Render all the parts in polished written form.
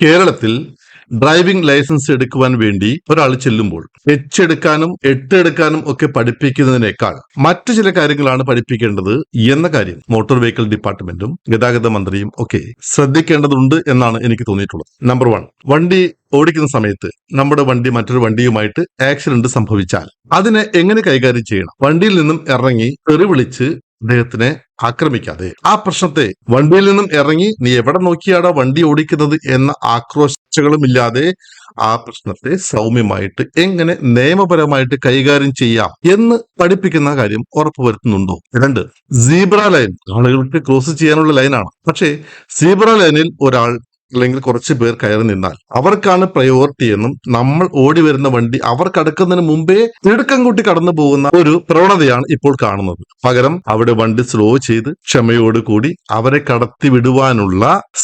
കേരളത്തിൽ driving licence എടുക്കുവാൻ വേണ്ടി ഒരാൾ ചെല്ലുമ്പോൾ എടുക്കാനും എടുക്കാനും ഒക്കെ പഠിപ്പിക്കുന്നതിനേക്കാൾ മറ്റു ചില കാര്യങ്ങളാണ് പഠിപ്പിക്കേണ്ടത് എന്ന കാര്യം മോട്ടോർ വെഹിക്കിൾ ഡിപ്പാർട്ട്മെന്റും ഗതാഗത മന്ത്രിയും ഒക്കെ ശ്രദ്ധിക്കേണ്ടതുണ്ട് എന്നാണ് എനിക്ക് തോന്നിയിട്ടുള്ളത്. നമ്പർ 1, വണ്ടി ഓടിക്കുന്ന സമയത്ത് നമ്മുടെ വണ്ടി മറ്റൊരു വണ്ടിയുമായിട്ട് ആക്സിഡന്റ് സംഭവിച്ചാൽ അതിനെ എങ്ങനെ കൈകാര്യം ചെയ്യണം? വണ്ടിയിൽ നിന്നും ഇറങ്ങി തെറി വിളിച്ച് അദ്ദേഹത്തിനെ ആക്രമിക്കാതെ ആ പ്രശ്നത്തെ വണ്ടിയിൽ നിന്നും ഇറങ്ങി നീ എവിടെ നോക്കിയാടാ വണ്ടി ഓടിക്കുന്നത് എന്ന ആക്രോശങ്ങളുമില്ലാതെ ആ പ്രശ്നത്തെ സൗമ്യമായിട്ട് എങ്ങനെ നിയമപരമായിട്ട് കൈകാര്യം ചെയ്യാം എന്ന് പഠിപ്പിക്കുന്ന കാര്യം ഉറപ്പുവരുത്തുന്നുണ്ടോ? 2, സീബ്ര ലൈൻ ആളുകൾക്ക് ക്രോസ് ചെയ്യാനുള്ള ലൈനാണ്. പക്ഷേ സീബ്ര ലൈനിൽ ഒരാൾ അല്ലെങ്കിൽ കുറച്ച് പേർ കയറി നിന്നാൽ അവർക്കാണ് പ്രയോറിറ്റി എന്നും നമ്മൾ ഓടി വരുന്ന വണ്ടി അവർ കടക്കുന്നതിന് മുമ്പേ തിടുക്കം കൂട്ടി കടന്നു പോകുന്ന ഒരു പ്രവണതയാണ് ഇപ്പോൾ കാണുന്നത്. പകരം അവിടെ വണ്ടി സ്ലോ ചെയ്ത് ക്ഷമയോടുകൂടി അവരെ കടത്തി വിടുവാനുള്ള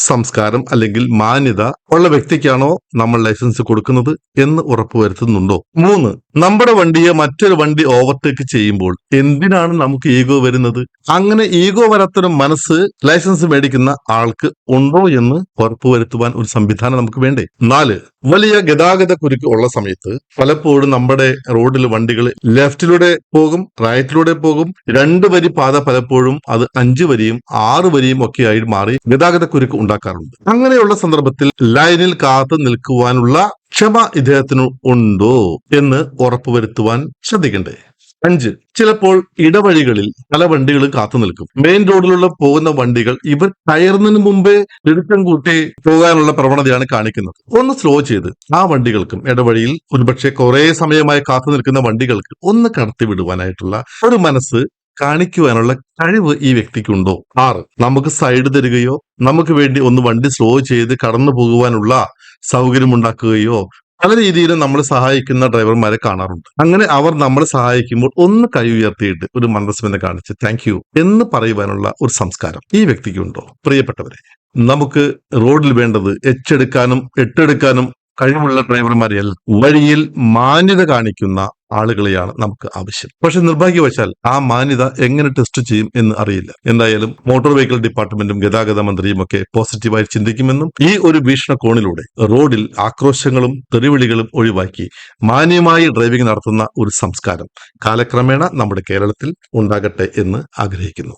സംസ്കാരം അല്ലെങ്കിൽ മാന്യത ഉള്ള വ്യക്തിക്കാണോ നമ്മൾ ലൈസൻസ് കൊടുക്കുന്നത് എന്ന് ഉറപ്പുവരുത്തുന്നുണ്ടോ? 3, നമ്മുടെ വണ്ടിയെ മറ്റൊരു വണ്ടി ഓവർടേക്ക് ചെയ്യുമ്പോൾ എന്തിനാണ് നമുക്ക് ഈഗോ വരുന്നത്? അങ്ങനെ ഈഗോ വരാത്തൊരു മനസ്സ് ലൈസൻസ് മേടിക്കുന്ന ആൾക്ക് ഉണ്ടോ എന്ന് ഉറപ്പുവരുത്തുവാൻ ഒരു സംവിധാനം നമുക്ക് വേണ്ടേ? 4, വലിയ ഗതാഗത കുരുക്ക് ഉള്ള സമയത്ത് പലപ്പോഴും നമ്മുടെ റോഡിൽ വണ്ടികൾ ലെഫ്റ്റിലൂടെ പോകും, റൈറ്റിലൂടെ പോകും. 2 വരി പാത പലപ്പോഴും അത് 5 വരിയും 6 വരിയും ഒക്കെ ആയി മാറി ഗതാഗത കുരുക്ക് ഉണ്ടാക്കാറുണ്ട്. അങ്ങനെയുള്ള സന്ദർഭത്തിൽ ലൈനിൽ കാത്തു നിൽക്കുവാനുള്ള ക്ഷമ ഇദ്ദേഹത്തിന് ഉണ്ടോ എന്ന് ഉറപ്പുവരുത്തുവാൻ ശ്രദ്ധിക്കണ്ടേ? 5, ചിലപ്പോൾ ഇടവഴികളിൽ പല വണ്ടികളും കാത്തു നിൽക്കും. മെയിൻ റോഡിലുള്ള പോകുന്ന വണ്ടികൾ ഇവർ കയറുന്നതിന് മുമ്പേ തിടുക്കം കൂട്ടി പോകാനുള്ള പ്രവണതയാണ് കാണിക്കുന്നത്. ഒന്ന് സ്ലോ ചെയ്ത് ആ വണ്ടികൾക്കും ഇടവഴിയിൽ ഒരുപക്ഷെ കുറെ സമയമായി കാത്തു നിൽക്കുന്ന വണ്ടികൾക്ക് ഒന്ന് കടത്തി വിടുവാനായിട്ടുള്ള ഒരു മനസ്സ് കാണിക്കുവാനുള്ള കഴിവ് ഈ വ്യക്തിക്കുണ്ടോ? 6, നമുക്ക് സൈഡ് തരികയോ നമുക്ക് വേണ്ടി ഒന്ന് വണ്ടി സ്ലോ ചെയ്ത് കടന്നു പോകുവാനുള്ള സൗകര്യം ഉണ്ടാക്കുകയോ പല രീതിയിലും നമ്മൾ സഹായിക്കുന്ന ഡ്രൈവർമാരെ കാണാറുണ്ട്. അങ്ങനെ അവർ നമ്മളെ സഹായിക്കുമ്പോൾ ഒന്ന് കൈ ഉയർത്തിയിട്ട് ഒരു മന്ദസ്മിതം കാണിച്ച് താങ്ക് യു എന്ന് പറയുവാനുള്ള ഒരു സംസ്കാരം ഈ വ്യക്തിക്കുണ്ടോ? പ്രിയപ്പെട്ടവരെ, നമുക്ക് റോഡിൽ വേണ്ടത് എടുക്കാനും കഴിവുള്ള ഡ്രൈവർമാരെയല്ല, വഴിയിൽ മാന്യത കാണിക്കുന്ന ആളുകളെയാണ് നമുക്ക് ആവശ്യം. പക്ഷെ നിർഭാഗ്യവശാൽ ആ മാന്യത എങ്ങനെ ടെസ്റ്റ് ചെയ്യും എന്ന് അറിയില്ല. എന്തായാലും മോട്ടോർ വെഹിക്കിൾ ഡിപ്പാർട്ട്മെന്റും ഗതാഗത മന്ത്രിയും ഒക്കെ പോസിറ്റീവായി ചിന്തിക്കുമെന്നും ഈ ഒരു വീക്ഷണകോണിലൂടെ റോഡിൽ ആക്രോശങ്ങളും തെറിവിളികളും ഒഴിവാക്കി മാന്യമായി ഡ്രൈവിംഗ് നടത്തുന്ന ഒരു സംസ്കാരം കാലക്രമേണ നമ്മുടെ കേരളത്തിൽ ഉണ്ടാകട്ടെ എന്ന് ആഗ്രഹിക്കുന്നു.